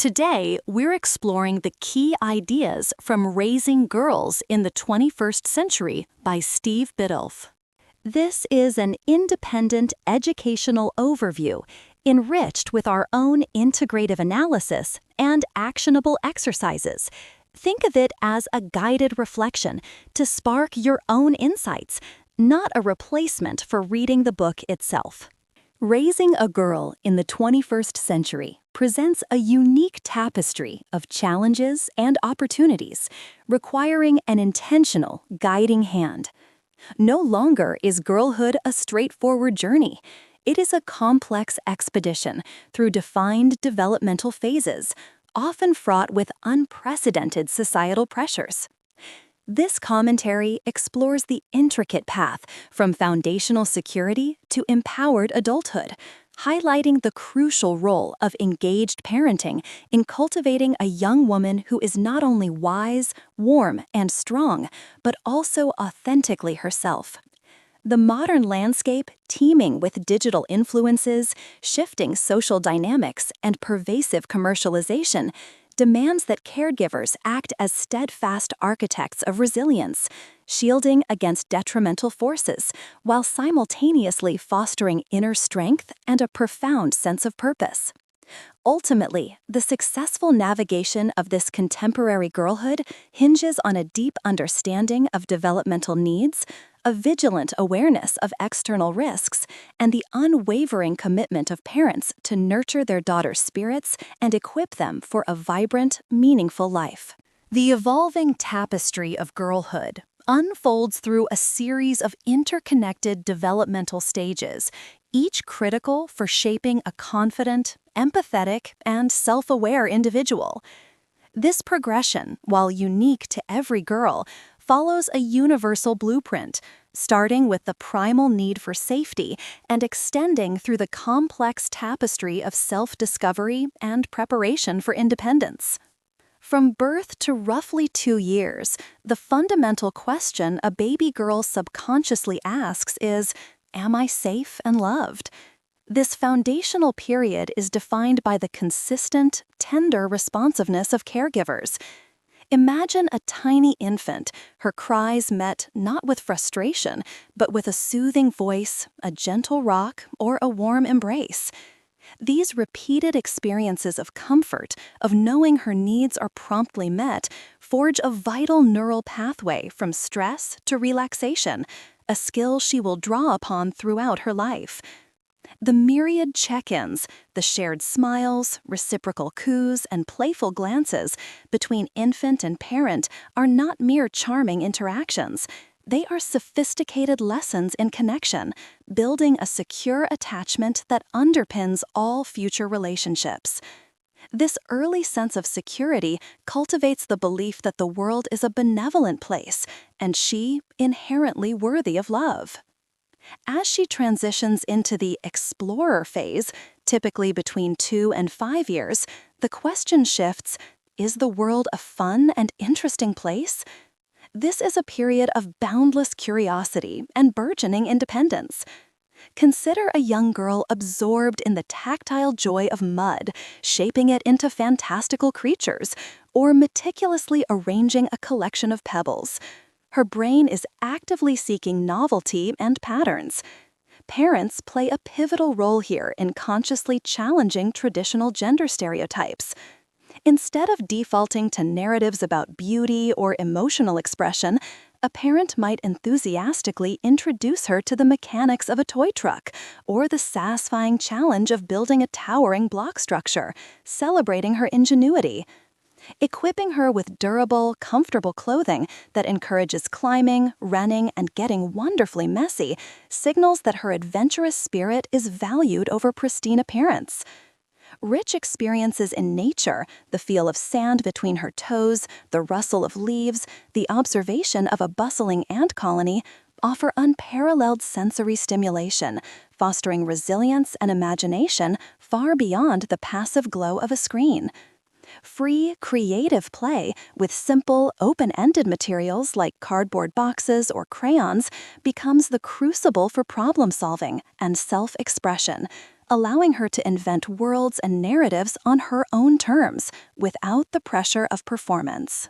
Today, we're exploring the key ideas from Raising Girls in the 21st Century by Steve Biddulph. This is an independent educational overview, enriched with our own integrative analysis and actionable exercises. Think of it as a guided reflection to spark your own insights, not a replacement for reading the book itself. Raising a Girl in the 21st Century presents a unique tapestry of challenges and opportunities, requiring an intentional, guiding hand. No longer is girlhood a straightforward journey. It is a complex expedition through defined developmental phases, often fraught with unprecedented societal pressures. This commentary explores the intricate path from foundational security to empowered adulthood, highlighting the crucial role of engaged parenting in cultivating a young woman who is not only wise, warm, and strong, but also authentically herself. The modern landscape, teeming with digital influences, shifting social dynamics, and pervasive commercialization, demands that caregivers act as steadfast architects of resilience, shielding against detrimental forces, while simultaneously fostering inner strength and a profound sense of purpose. Ultimately, the successful navigation of this contemporary girlhood hinges on a deep understanding of developmental needs, a vigilant awareness of external risks, and the unwavering commitment of parents to nurture their daughters' spirits and equip them for a vibrant, meaningful life. The evolving tapestry of girlhood unfolds through a series of interconnected developmental stages, each critical for shaping a confident, empathetic, and self-aware individual. This progression, while unique to every girl, follows a universal blueprint, starting with the primal need for safety and extending through the complex tapestry of self-discovery and preparation for independence. From birth to roughly 2 years, the fundamental question a baby girl subconsciously asks is, "Am I safe and loved?" This foundational period is defined by the consistent, tender responsiveness of caregivers. Imagine a tiny infant, her cries met not with frustration, but with a soothing voice, a gentle rock, or a warm embrace. These repeated experiences of comfort, of knowing her needs are promptly met, forge a vital neural pathway from stress to relaxation, a skill she will draw upon throughout her life. The myriad check-ins, the shared smiles, reciprocal coos, and playful glances between infant and parent are not mere charming interactions. They are sophisticated lessons in connection, building a secure attachment that underpins all future relationships. This early sense of security cultivates the belief that the world is a benevolent place, and she inherently worthy of love. As she transitions into the explorer phase, typically between 2 and 5 years, the question shifts, is the world a fun and interesting place? This is a period of boundless curiosity and burgeoning independence. Consider a young girl absorbed in the tactile joy of mud, shaping it into fantastical creatures, or meticulously arranging a collection of pebbles. Her brain is actively seeking novelty and patterns. Parents play a pivotal role here in consciously challenging traditional gender stereotypes. Instead of defaulting to narratives about beauty or emotional expression, a parent might enthusiastically introduce her to the mechanics of a toy truck or the satisfying challenge of building a towering block structure, celebrating her ingenuity. Equipping her with durable, comfortable clothing that encourages climbing, running, and getting wonderfully messy signals that her adventurous spirit is valued over pristine appearance. Rich experiences in nature, the feel of sand between her toes, the rustle of leaves, the observation of a bustling ant colony, offer unparalleled sensory stimulation, fostering resilience and imagination far beyond the passive glow of a screen. Free, creative play with simple, open-ended materials like cardboard boxes or crayons becomes the crucible for problem-solving and self-expression, allowing her to invent worlds and narratives on her own terms, without the pressure of performance.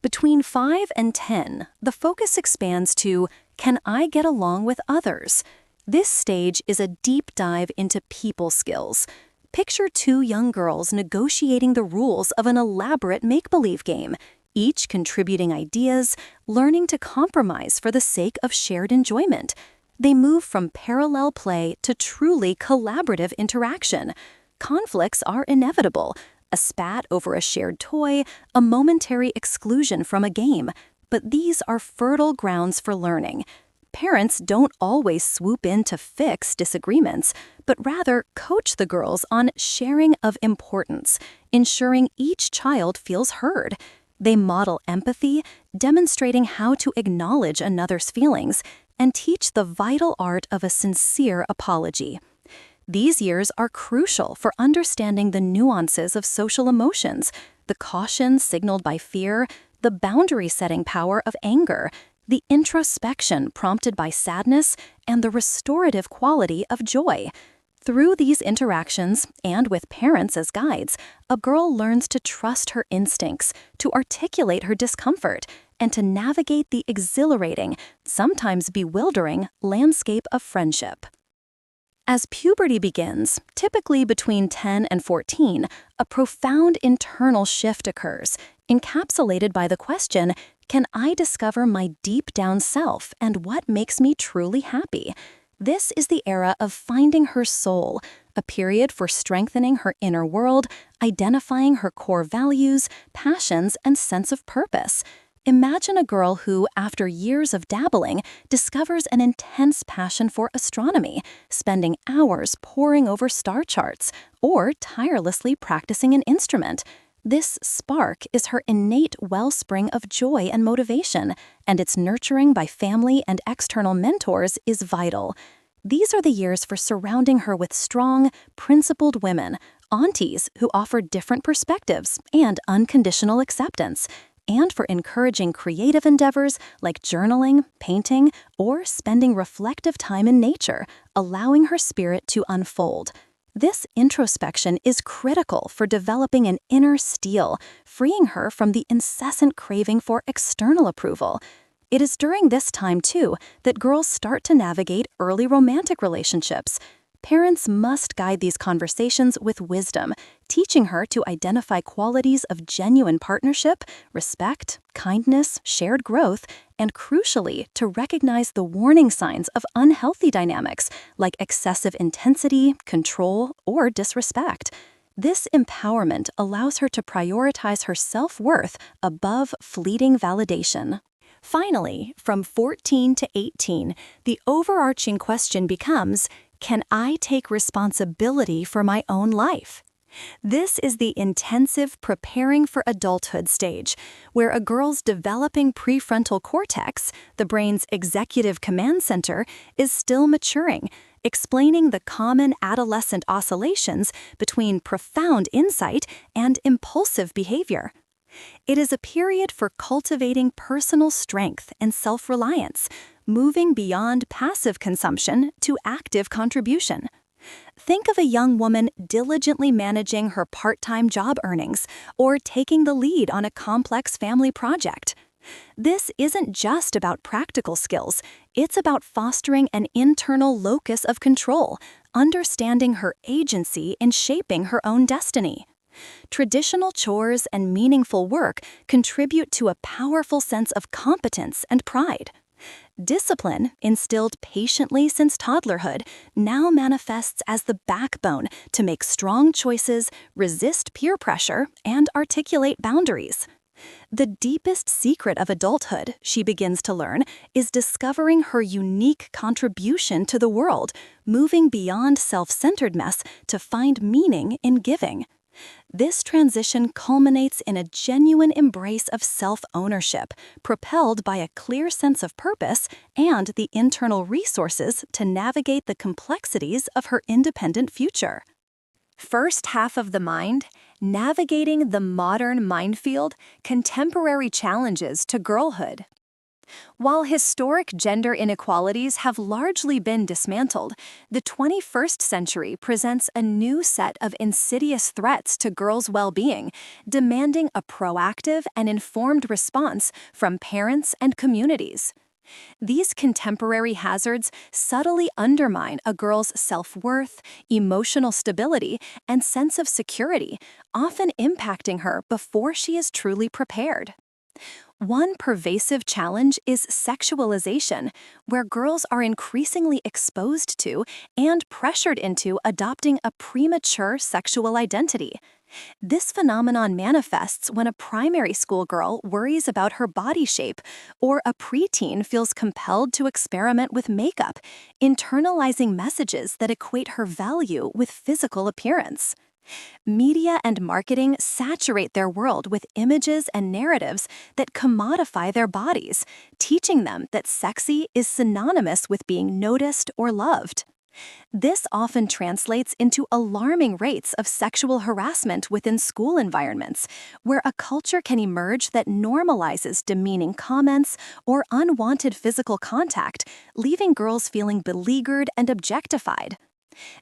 Between 5 and 10, the focus expands to, can I get along with others? This stage is a deep dive into people skills. Picture two young girls negotiating the rules of an elaborate make-believe game, each contributing ideas, learning to compromise for the sake of shared enjoyment. They move from parallel play to truly collaborative interaction. Conflicts are inevitable. A spat over a shared toy, a momentary exclusion from a game. But these are fertile grounds for learning. Parents don't always swoop in to fix disagreements, but rather coach the girls on sharing of importance, ensuring each child feels heard. They model empathy, demonstrating how to acknowledge another's feelings, and teach the vital art of a sincere apology. These years are crucial for understanding the nuances of social emotions, the caution signaled by fear, the boundary-setting power of anger, the introspection prompted by sadness, and the restorative quality of joy. Through these interactions, and with parents as guides, a girl learns to trust her instincts, to articulate her discomfort, and to navigate the exhilarating, sometimes bewildering, landscape of friendship. As puberty begins, typically between 10 and 14, a profound internal shift occurs, encapsulated by the question, can I discover my deep-down self and what makes me truly happy? This is the era of finding her soul, a period for strengthening her inner world, identifying her core values, passions, and sense of purpose. Imagine a girl who, after years of dabbling, discovers an intense passion for astronomy, spending hours poring over star charts, or tirelessly practicing an instrument. This spark is her innate wellspring of joy and motivation, and its nurturing by family and external mentors is vital. These are the years for surrounding her with strong, principled women, aunties who offer different perspectives and unconditional acceptance, and for encouraging creative endeavors like journaling, painting, or spending reflective time in nature, allowing her spirit to unfold. This introspection is critical for developing an inner steel, freeing her from the incessant craving for external approval. It is during this time, too, that girls start to navigate early romantic relationships. Parents must guide these conversations with wisdom, teaching her to identify qualities of genuine partnership, respect, kindness, shared growth, and crucially, to recognize the warning signs of unhealthy dynamics like excessive intensity, control, or disrespect. This empowerment allows her to prioritize her self-worth above fleeting validation. Finally, from 14 to 18, the overarching question becomes, can I take responsibility for my own life? This is the intensive preparing for adulthood stage, where a girl's developing prefrontal cortex, the brain's executive command center, is still maturing, explaining the common adolescent oscillations between profound insight and impulsive behavior. It is a period for cultivating personal strength and self-reliance, moving beyond passive consumption to active contribution. Think of a young woman diligently managing her part-time job earnings or taking the lead on a complex family project. This isn't just about practical skills, it's about fostering an internal locus of control, understanding her agency in shaping her own destiny. Traditional chores and meaningful work contribute to a powerful sense of competence and pride. Discipline, instilled patiently since toddlerhood, now manifests as the backbone to make strong choices, resist peer pressure, and articulate boundaries. The deepest secret of adulthood, she begins to learn, is discovering her unique contribution to the world, moving beyond self-centeredness to find meaning in giving. This transition culminates in a genuine embrace of self-ownership, propelled by a clear sense of purpose and the internal resources to navigate the complexities of her independent future. First half of the mind, navigating the modern minefield, contemporary challenges to girlhood. While historic gender inequalities have largely been dismantled, the 21st century presents a new set of insidious threats to girls' well-being, demanding a proactive and informed response from parents and communities. These contemporary hazards subtly undermine a girl's self-worth, emotional stability, and sense of security, often impacting her before she is truly prepared. One pervasive challenge is sexualization, where girls are increasingly exposed to and pressured into adopting a premature sexual identity. This phenomenon manifests when a primary school girl worries about her body shape, or a preteen feels compelled to experiment with makeup, internalizing messages that equate her value with physical appearance. Media and marketing saturate their world with images and narratives that commodify their bodies, teaching them that sexy is synonymous with being noticed or loved. This often translates into alarming rates of sexual harassment within school environments, where a culture can emerge that normalizes demeaning comments or unwanted physical contact, leaving girls feeling beleaguered and objectified.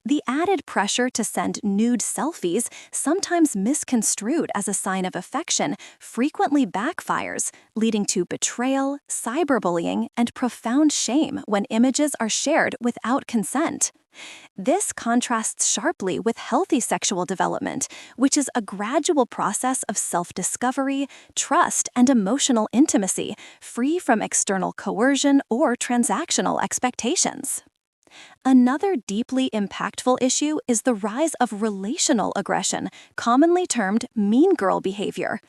The added pressure to send nude selfies, sometimes misconstrued as a sign of affection, frequently backfires, leading to betrayal, cyberbullying, and profound shame when images are shared without consent. This contrasts sharply with healthy sexual development, which is a gradual process of self-discovery, trust, and emotional intimacy, free from external coercion or transactional expectations. Another deeply impactful issue is the rise of relational aggression, commonly termed mean girl behavior.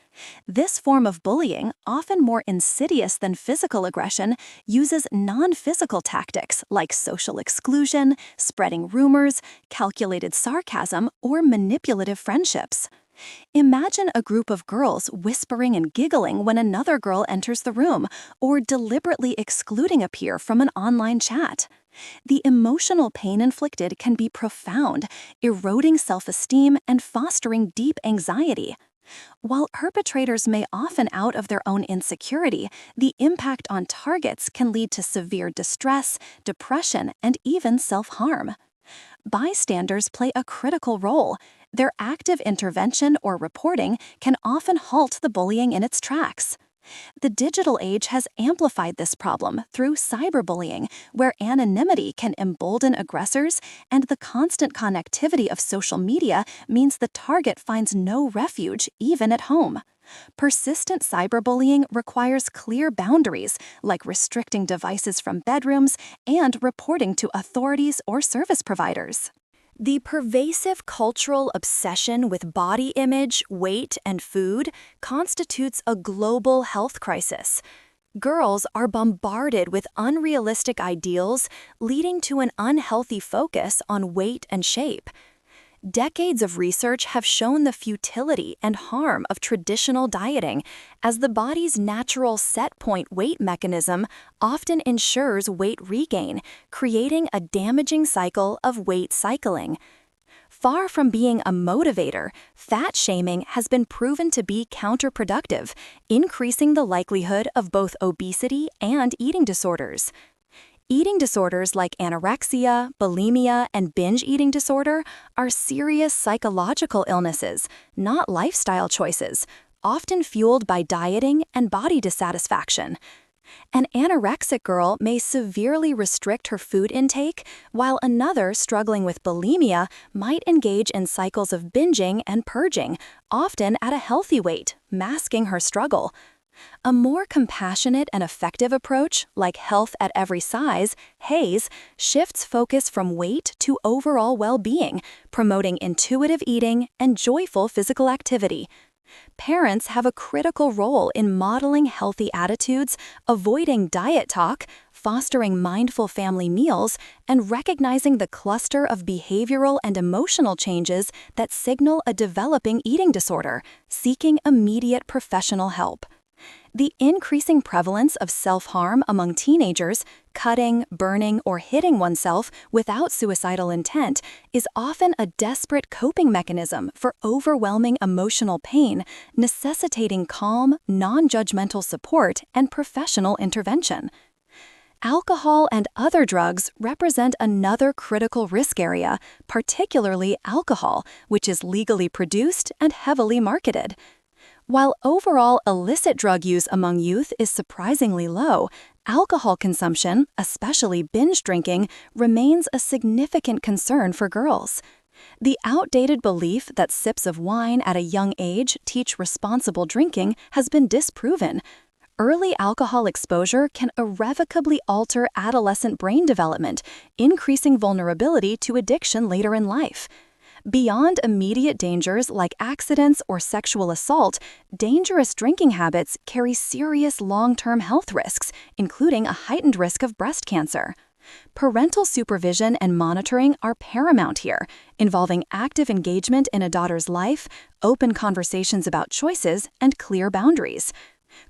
This form of bullying, often more insidious than physical aggression, uses non-physical tactics like social exclusion, spreading rumors, calculated sarcasm, or manipulative friendships. Imagine a group of girls whispering and giggling when another girl enters the room, or deliberately excluding a peer from an online chat. The emotional pain inflicted can be profound, eroding self-esteem and fostering deep anxiety. While perpetrators may often out of their own insecurity, the impact on targets can lead to severe distress, depression, and even self-harm. Bystanders play a critical role. Their active intervention or reporting can often halt the bullying in its tracks. The digital age has amplified this problem through cyberbullying, where anonymity can embolden aggressors, and the constant connectivity of social media means the target finds no refuge, even at home. Persistent cyberbullying requires clear boundaries, like restricting devices from bedrooms and reporting to authorities or service providers. The pervasive cultural obsession with body image, weight, and food constitutes a global health crisis. Girls are bombarded with unrealistic ideals, leading to an unhealthy focus on weight and shape. Decades of research have shown the futility and harm of traditional dieting, as the body's natural set-point weight mechanism often ensures weight regain, creating a damaging cycle of weight cycling. Far from being a motivator, fat shaming has been proven to be counterproductive, increasing the likelihood of both obesity and eating disorders. Eating disorders like anorexia, bulimia, and binge eating disorder are serious psychological illnesses, not lifestyle choices, often fueled by dieting and body dissatisfaction. An anorexic girl may severely restrict her food intake, while another struggling with bulimia might engage in cycles of binging and purging, often at a healthy weight, masking her struggle. A more compassionate and effective approach, like Health at Every Size, HAES, shifts focus from weight to overall well-being, promoting intuitive eating and joyful physical activity. Parents have a critical role in modeling healthy attitudes, avoiding diet talk, fostering mindful family meals, and recognizing the cluster of behavioral and emotional changes that signal a developing eating disorder, seeking immediate professional help. The increasing prevalence of self-harm among teenagers, cutting, burning, or hitting oneself without suicidal intent is often a desperate coping mechanism for overwhelming emotional pain, necessitating calm, non-judgmental support and professional intervention. Alcohol and other drugs represent another critical risk area, particularly alcohol, which is legally produced and heavily marketed. While overall illicit drug use among youth is surprisingly low, alcohol consumption, especially binge drinking, remains a significant concern for girls. The outdated belief that sips of wine at a young age teach responsible drinking has been disproven. Early alcohol exposure can irrevocably alter adolescent brain development, increasing vulnerability to addiction later in life. Beyond immediate dangers like accidents or sexual assault, dangerous drinking habits carry serious long-term health risks, including a heightened risk of breast cancer. Parental supervision and monitoring are paramount here, involving active engagement in a daughter's life, open conversations about choices, and clear boundaries.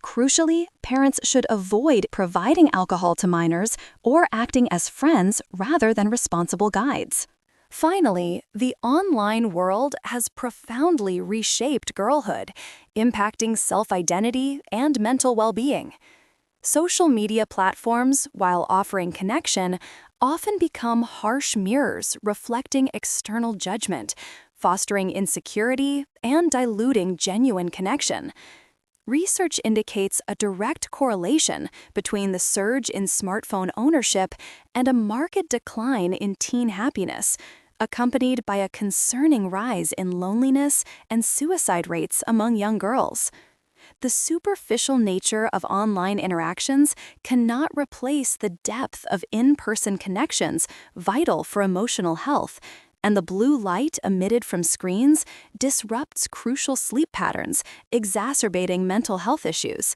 Crucially, parents should avoid providing alcohol to minors or acting as friends rather than responsible guides. Finally, the online world has profoundly reshaped girlhood, impacting self-identity and mental well-being. Social media platforms, while offering connection, often become harsh mirrors reflecting external judgment, fostering insecurity, and diluting genuine connection. Research indicates a direct correlation between the surge in smartphone ownership and a marked decline in teen happiness, accompanied by a concerning rise in loneliness and suicide rates among young girls. The superficial nature of online interactions cannot replace the depth of in-person connections vital for emotional health, and the blue light emitted from screens disrupts crucial sleep patterns, exacerbating mental health issues.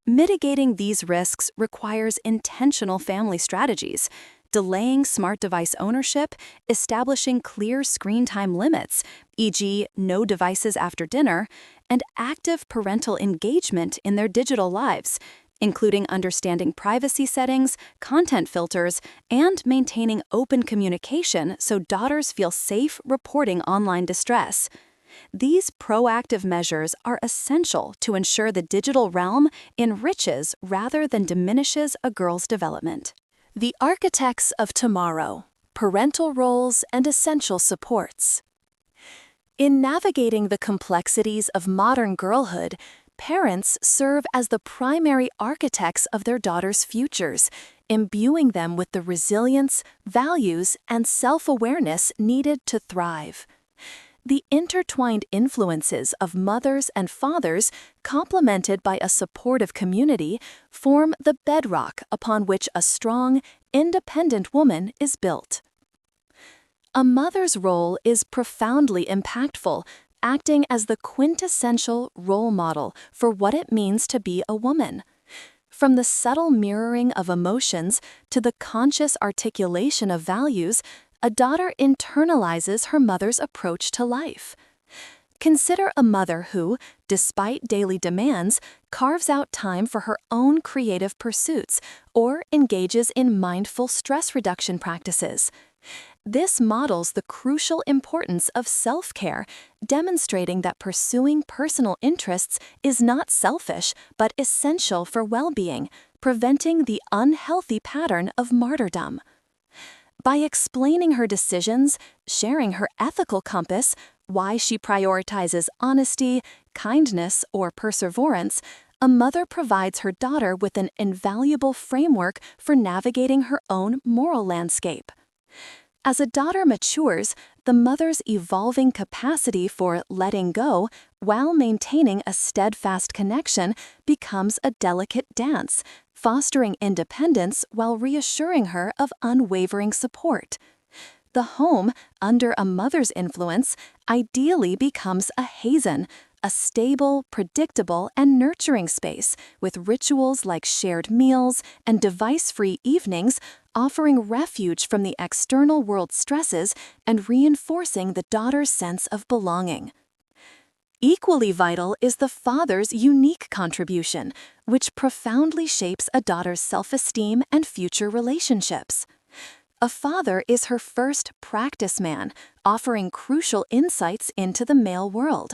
Mitigating these risks requires intentional family strategies, delaying smart device ownership, establishing clear screen time limits, e.g., no devices after dinner, and active parental engagement in their digital lives, including understanding privacy settings, content filters, and maintaining open communication so daughters feel safe reporting online distress. These proactive measures are essential to ensure the digital realm enriches rather than diminishes a girl's development. The Architects of Tomorrow: Parental Roles and Essential Supports. In navigating the complexities of modern girlhood, parents serve as the primary architects of their daughters' futures, imbuing them with the resilience, values, and self-awareness needed to thrive. The intertwined influences of mothers and fathers, complemented by a supportive community, form the bedrock upon which a strong, independent woman is built. A mother's role is profoundly impactful, acting as the quintessential role model for what it means to be a woman. From the subtle mirroring of emotions to the conscious articulation of values, a daughter internalizes her mother's approach to life. Consider a mother who, despite daily demands, carves out time for her own creative pursuits or engages in mindful stress reduction practices. This models the crucial importance of self-care, demonstrating that pursuing personal interests is not selfish but essential for well-being, preventing the unhealthy pattern of martyrdom. By explaining her decisions, sharing her ethical compass, why she prioritizes honesty, kindness, or perseverance, a mother provides her daughter with an invaluable framework for navigating her own moral landscape. As a daughter matures, the mother's evolving capacity for letting go while maintaining a steadfast connection becomes a delicate dance, fostering independence while reassuring her of unwavering support. The home, under a mother's influence, ideally becomes a hazen, a stable, predictable, and nurturing space with rituals like shared meals and device-free evenings, offering refuge from the external world stresses and reinforcing the daughter's sense of belonging. Equally vital is the father's unique contribution, which profoundly shapes a daughter's self-esteem and future relationships. A father is her first practice man, offering crucial insights into the male world.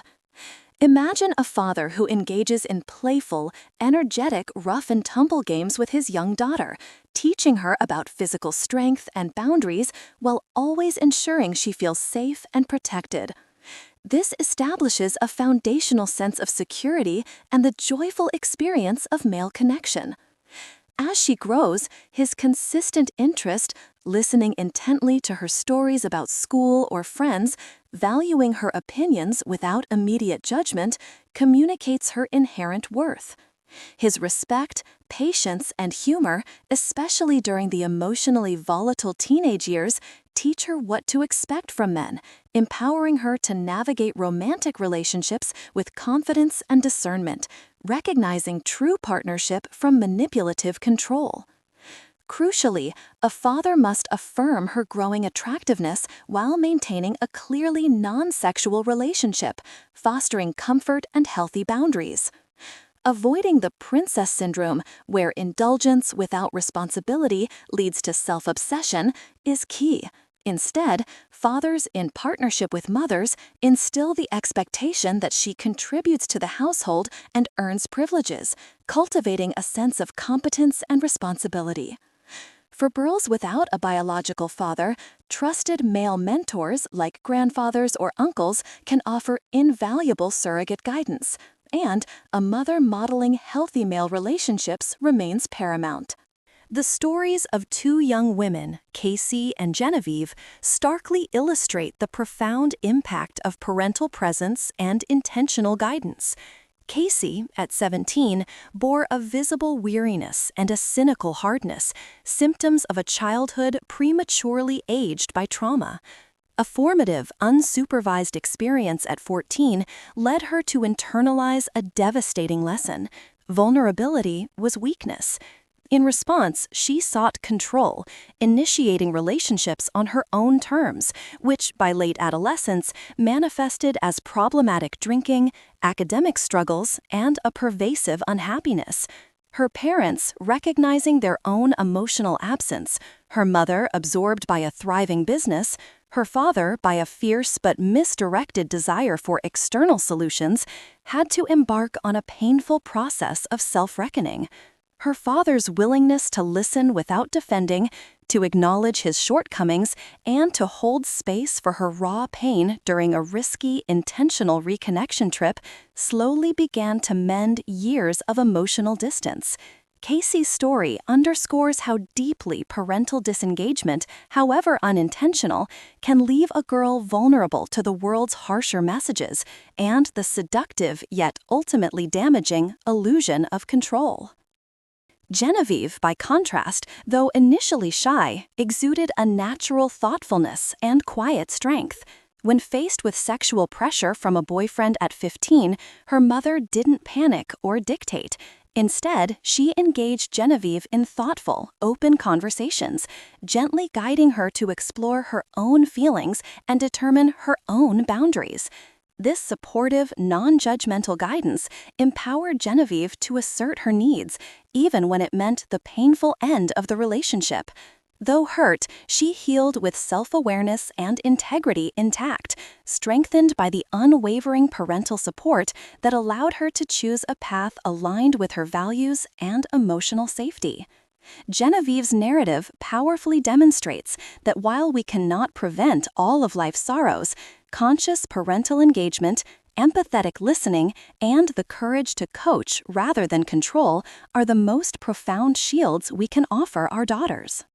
Imagine a father who engages in playful, energetic, rough-and-tumble games with his young daughter, teaching her about physical strength and boundaries while always ensuring she feels safe and protected. This establishes a foundational sense of security and the joyful experience of male connection. As she grows, his consistent interest, listening intently to her stories about school or friends, valuing her opinions without immediate judgment, communicates her inherent worth. His respect, patience, and humor, especially during the emotionally volatile teenage years, teach her what to expect from men, empowering her to navigate romantic relationships with confidence and discernment, recognizing true partnership from manipulative control. Crucially, a father must affirm her growing attractiveness while maintaining a clearly non-sexual relationship, fostering comfort and healthy boundaries. Avoiding the princess syndrome, where indulgence without responsibility leads to self-obsession, is key. Instead, fathers in partnership with mothers instill the expectation that she contributes to the household and earns privileges, cultivating a sense of competence and responsibility. For girls without a biological father, trusted male mentors like grandfathers or uncles can offer invaluable surrogate guidance, and a mother modeling healthy male relationships remains paramount. The stories of two young women, Casey and Genevieve, starkly illustrate the profound impact of parental presence and intentional guidance. Casey, at 17, bore a visible weariness and a cynical hardness, symptoms of a childhood prematurely aged by trauma. A formative, unsupervised experience at 14 led her to internalize a devastating lesson. Vulnerability was weakness. In response, she sought control, initiating relationships on her own terms, which by late adolescence manifested as problematic drinking, academic struggles, and a pervasive unhappiness. Her parents, recognizing their own emotional absence, her mother absorbed by a thriving business, her father by a fierce but misdirected desire for external solutions, had to embark on a painful process of self-reckoning. Her father's willingness to listen without defending, to acknowledge his shortcomings, and to hold space for her raw pain during a risky, intentional reconnection trip slowly began to mend years of emotional distance. Casey's story underscores how deeply parental disengagement, however unintentional, can leave a girl vulnerable to the world's harsher messages and the seductive yet ultimately damaging illusion of control. Genevieve, by contrast, though initially shy, exuded a natural thoughtfulness and quiet strength. When faced with sexual pressure from a boyfriend at 15, her mother didn't panic or dictate. Instead, she engaged Genevieve in thoughtful, open conversations, gently guiding her to explore her own feelings and determine her own boundaries. This supportive, non-judgmental guidance empowered Genevieve to assert her needs, even when it meant the painful end of the relationship. Though hurt, she healed with self-awareness and integrity intact, strengthened by the unwavering parental support that allowed her to choose a path aligned with her values and emotional safety. Genevieve's narrative powerfully demonstrates that while we cannot prevent all of life's sorrows, conscious parental engagement, empathetic listening, and the courage to coach rather than control are the most profound shields we can offer our daughters.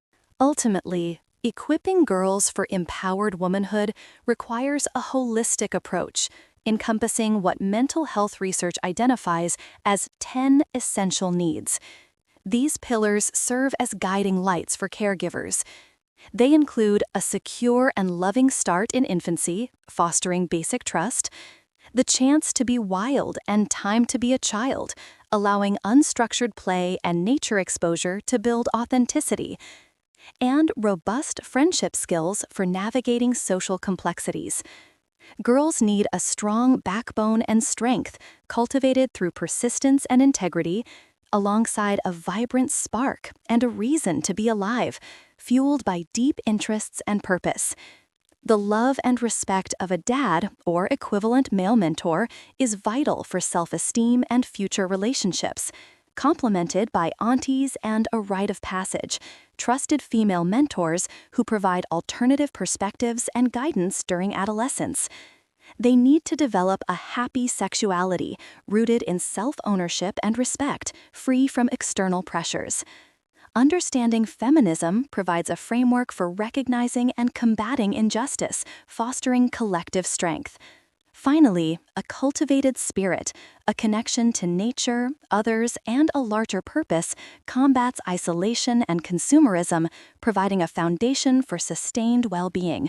Ultimately, equipping girls for empowered womanhood requires a holistic approach, encompassing what mental health research identifies as 10 essential needs. These pillars serve as guiding lights for caregivers. They include a secure and loving start in infancy, fostering basic trust, the chance to be wild and time to be a child, allowing unstructured play and nature exposure to build authenticity, and robust friendship skills for navigating social complexities. Girls need a strong backbone and strength, cultivated through persistence and integrity, alongside a vibrant spark and a reason to be alive, fueled by deep interests and purpose. The love and respect of a dad or equivalent male mentor is vital for self-esteem and future relationships, complemented by aunties and a rite of passage, trusted female mentors who provide alternative perspectives and guidance during adolescence. They need to develop a happy sexuality rooted in self-ownership and respect, free from external pressures. Understanding feminism provides a framework for recognizing and combating injustice, fostering collective strength. Finally, a cultivated spirit, a connection to nature, others, and a larger purpose, combats isolation and consumerism, providing a foundation for sustained well-being.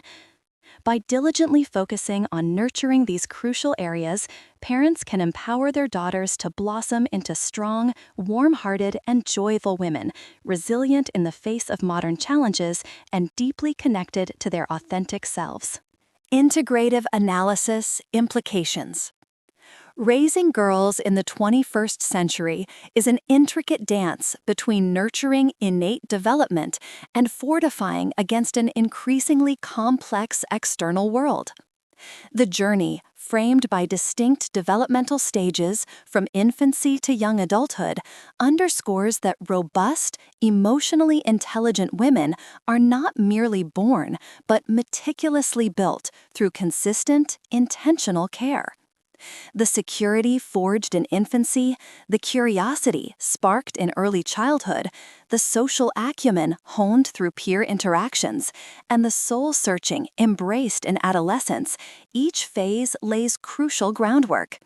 By diligently focusing on nurturing these crucial areas, parents can empower their daughters to blossom into strong, warm-hearted, and joyful women, resilient in the face of modern challenges and deeply connected to their authentic selves. Integrative Analysis Implications. Raising girls in the 21st century is an intricate dance between nurturing innate development and fortifying against an increasingly complex external world. The journey, framed by distinct developmental stages from infancy to young adulthood, underscores that robust, emotionally intelligent women are not merely born, but meticulously built through consistent, intentional care. The security forged in infancy, the curiosity sparked in early childhood, the social acumen honed through peer interactions, and the soul-searching embraced in adolescence, each phase lays crucial groundwork.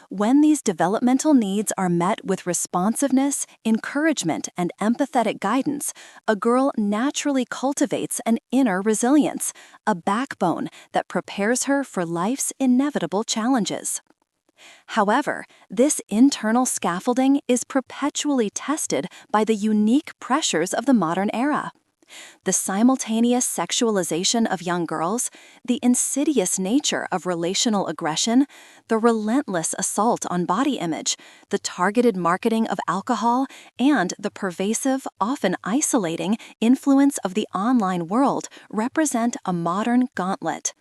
When these developmental needs are met with responsiveness, encouragement, and empathetic guidance, a girl naturally cultivates an inner resilience, a backbone that prepares her for life's inevitable challenges. However, this internal scaffolding is perpetually tested by the unique pressures of the modern era. The simultaneous sexualization of young girls, the insidious nature of relational aggression, the relentless assault on body image, the targeted marketing of alcohol, and the pervasive, often isolating, influence of the online world represent a modern gauntlet.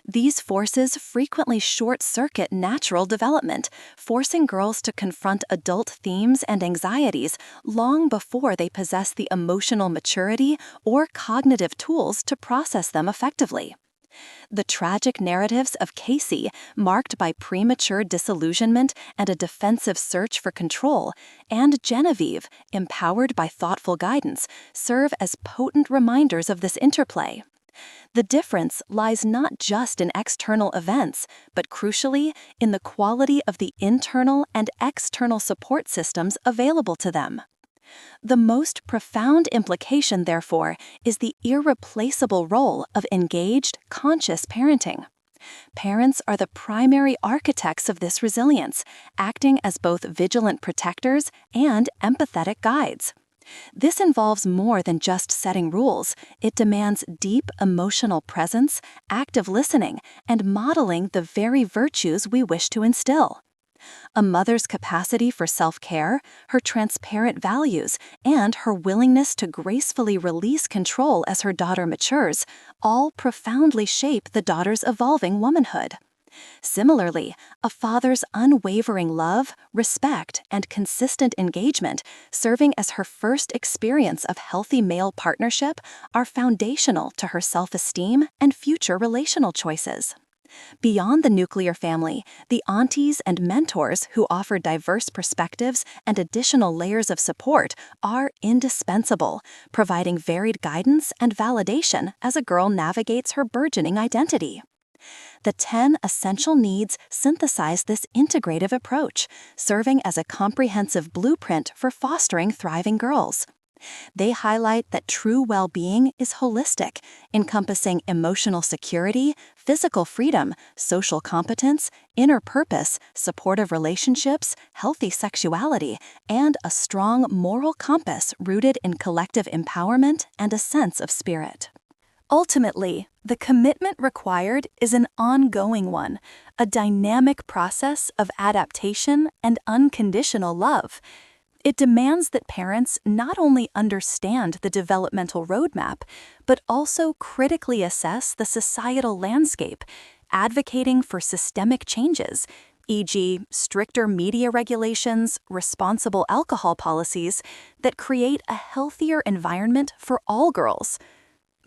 These forces frequently short-circuit natural development, forcing girls to confront adult themes and anxieties long before they possess the emotional maturity or cognitive tools to process them effectively. The tragic narratives of Casey, marked by premature disillusionment and a defensive search for control, and Genevieve, empowered by thoughtful guidance, serve as potent reminders of this interplay. The difference lies not just in external events, but crucially in the quality of the internal and external support systems available to them. The most profound implication, therefore, is the irreplaceable role of engaged, conscious parenting. Parents are the primary architects of this resilience, acting as both vigilant protectors and empathetic guides. This involves more than just setting rules. It demands deep emotional presence, active listening, and modeling the very virtues we wish to instill. A mother's capacity for self-care, her transparent values, and her willingness to gracefully release control as her daughter matures all profoundly shape the daughter's evolving womanhood. Similarly, a father's unwavering love, respect, and consistent engagement, serving as her first experience of healthy male partnership, are foundational to her self-esteem and future relational choices. Beyond the nuclear family, the aunties and mentors who offer diverse perspectives and additional layers of support are indispensable, providing varied guidance and validation as a girl navigates her burgeoning identity. The 10 essential needs synthesize this integrative approach, serving as a comprehensive blueprint for fostering thriving girls. They highlight that true well-being is holistic, encompassing emotional security, physical freedom, social competence, inner purpose, supportive relationships, healthy sexuality, and a strong moral compass rooted in collective empowerment and a sense of spirit. Ultimately, The commitment required is an ongoing one, a dynamic process of adaptation and unconditional love. It demands that parents not only understand the developmental roadmap, but also critically assess the societal landscape, advocating for systemic changes, e.g., stricter media regulations, responsible alcohol policies that create a healthier environment for all girls.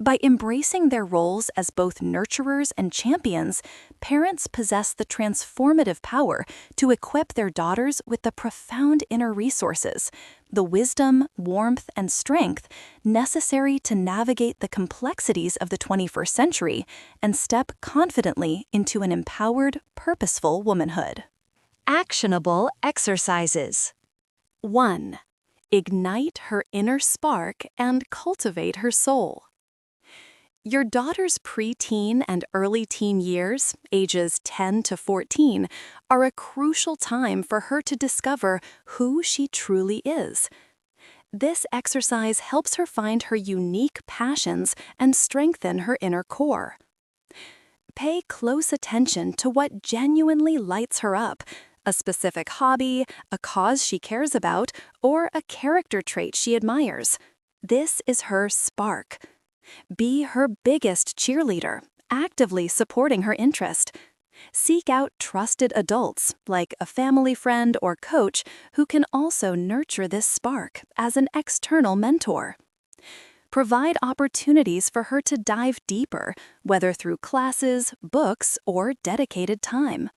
By embracing their roles as both nurturers and champions, parents possess the transformative power to equip their daughters with the profound inner resources, the wisdom, warmth, and strength necessary to navigate the complexities of the 21st century and step confidently into an empowered, purposeful womanhood. Actionable Exercises. 1. Ignite her inner spark and cultivate her soul. Your daughter's preteen and early teen years, ages 10 to 14, are a crucial time for her to discover who she truly is. This exercise helps her find her unique passions and strengthen her inner core. Pay close attention to what genuinely lights her up, a specific hobby, a cause she cares about, or a character trait she admires. This is her spark. Be her biggest cheerleader, actively supporting her interest. Seek out trusted adults, like a family friend or coach, who can also nurture this spark as an external mentor. Provide opportunities for her to dive deeper, whether through classes, books, or dedicated time.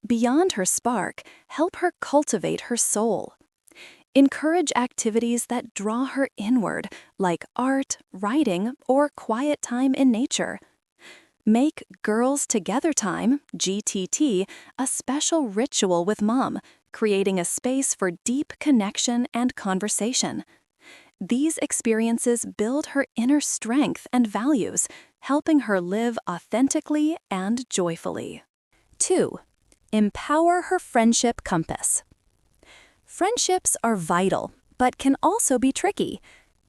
Beyond her spark, help her cultivate her soul. Encourage activities that draw her inward, like art, writing, or quiet time in nature. Make Girls Together Time, GTT, a special ritual with Mom, creating a space for deep connection and conversation. These experiences build her inner strength and values, helping her live authentically and joyfully. 2. Empower her friendship compass. Friendships are vital, but can also be tricky.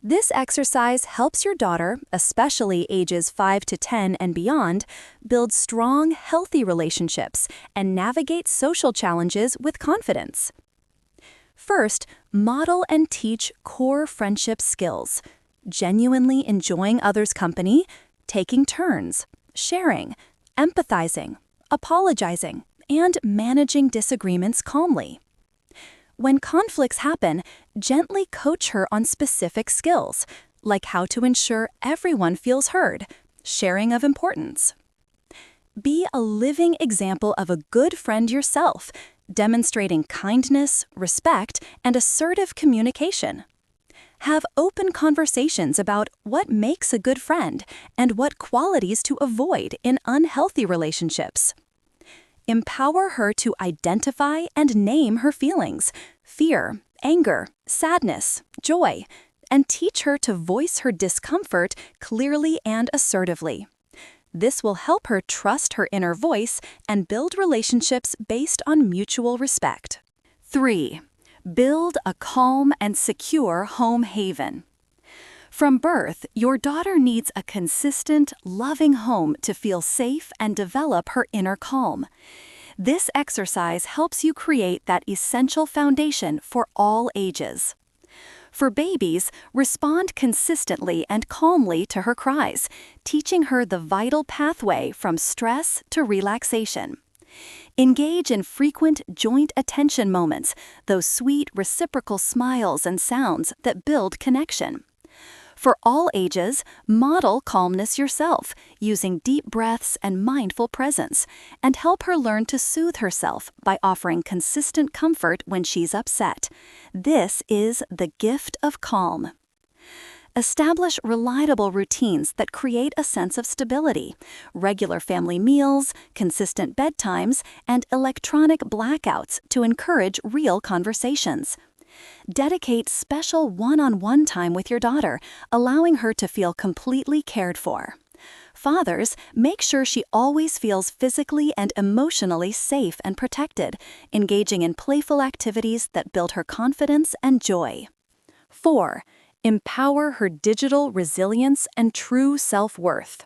This exercise helps your daughter, especially ages 5 to 10 and beyond, build strong, healthy relationships and navigate social challenges with confidence. First, model and teach core friendship skills: genuinely enjoying others' company, taking turns, sharing, empathizing, apologizing, and managing disagreements calmly. When conflicts happen, gently coach her on specific skills, like how to ensure everyone feels heard, sharing of importance. Be a living example of a good friend yourself, demonstrating kindness, respect, and assertive communication. Have open conversations about what makes a good friend and what qualities to avoid in unhealthy relationships. Empower her to identify and name her feelings: fear, anger, sadness, joy, and teach her to voice her discomfort clearly and assertively. This will help her trust her inner voice and build relationships based on mutual respect. 3. Build a calm and secure home haven. From birth, your daughter needs a consistent, loving home to feel safe and develop her inner calm. This exercise helps you create that essential foundation for all ages. For babies, respond consistently and calmly to her cries, teaching her the vital pathway from stress to relaxation. Engage in frequent joint attention moments, those sweet reciprocal smiles and sounds that build connection. For all ages, model calmness yourself, using deep breaths and mindful presence, and help her learn to soothe herself by offering consistent comfort when she's upset. This is the gift of calm. Establish reliable routines that create a sense of stability: regular family meals, consistent bedtimes, and electronic blackouts to encourage real conversations. Dedicate special one-on-one time with your daughter, allowing her to feel completely cared for. Fathers, make sure she always feels physically and emotionally safe and protected, engaging in playful activities that build her confidence and joy. 4. Empower her digital resilience and true self-worth.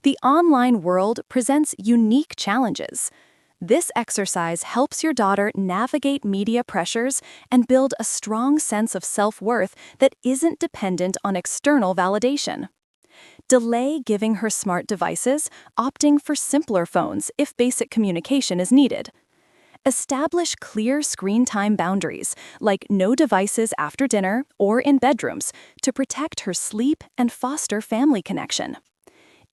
The online world presents unique challenges. This exercise helps your daughter navigate media pressures and build a strong sense of self-worth that isn't dependent on external validation. Delay giving her smart devices, opting for simpler phones if basic communication is needed. Establish clear screen time boundaries, like no devices after dinner or in bedrooms, to protect her sleep and foster family connection.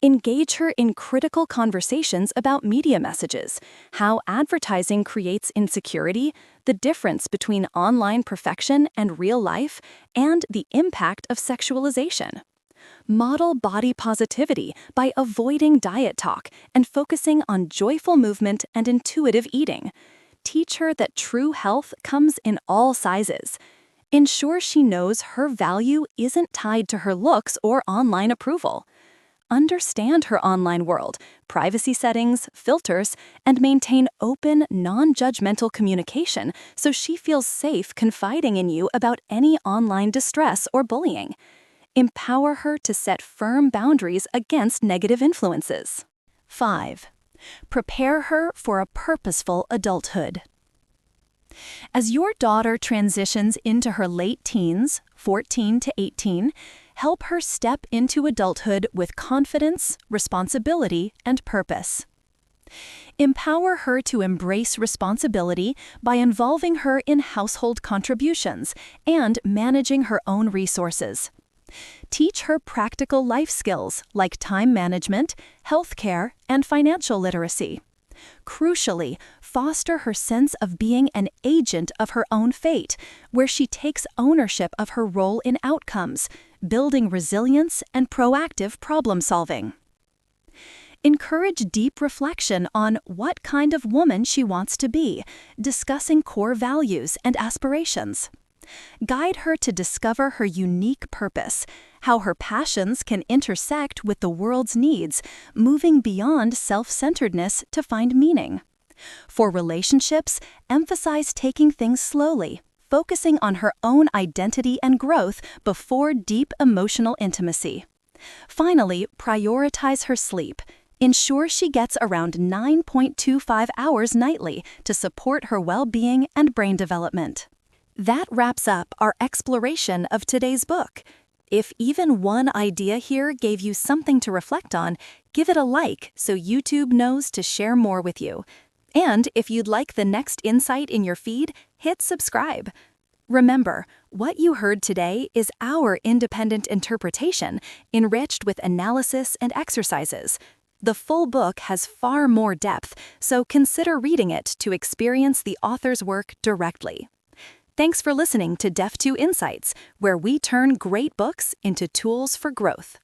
Engage her in critical conversations about media messages, how advertising creates insecurity, the difference between online perfection and real life, and the impact of sexualization. Model body positivity by avoiding diet talk and focusing on joyful movement and intuitive eating. Teach her that true health comes in all sizes. Ensure she knows her value isn't tied to her looks or online approval. Understand her online world, privacy settings, filters, and maintain open, non-judgmental communication so she feels safe confiding in you about any online distress or bullying. Empower her to set firm boundaries against negative influences. 5. Prepare her for a purposeful adulthood. As your daughter transitions into her late teens, 14 to 18, help her step into adulthood with confidence, responsibility, and purpose. Empower her to embrace responsibility by involving her in household contributions and managing her own resources. Teach her practical life skills like time management, healthcare, and financial literacy. Crucially, foster her sense of being an agent of her own fate, where she takes ownership of her role in outcomes, building resilience and proactive problem-solving. Encourage deep reflection on what kind of woman she wants to be, discussing core values and aspirations. Guide her to discover her unique purpose, how her passions can intersect with the world's needs, moving beyond self-centeredness to find meaning. For relationships, emphasize taking things slowly, focusing on her own identity and growth before deep emotional intimacy. Finally, prioritize her sleep. Ensure she gets around 9.25 hours nightly to support her well-being and brain development. That wraps up our exploration of today's book. If even one idea here gave you something to reflect on, give it a like so YouTube knows to share more with you. And if you'd like the next insight in your feed, hit subscribe. Remember, what you heard today is our independent interpretation, enriched with analysis and exercises. The full book has far more depth, so consider reading it to experience the author's work directly. Thanks for listening to DeftU Insights, where we turn great books into tools for growth.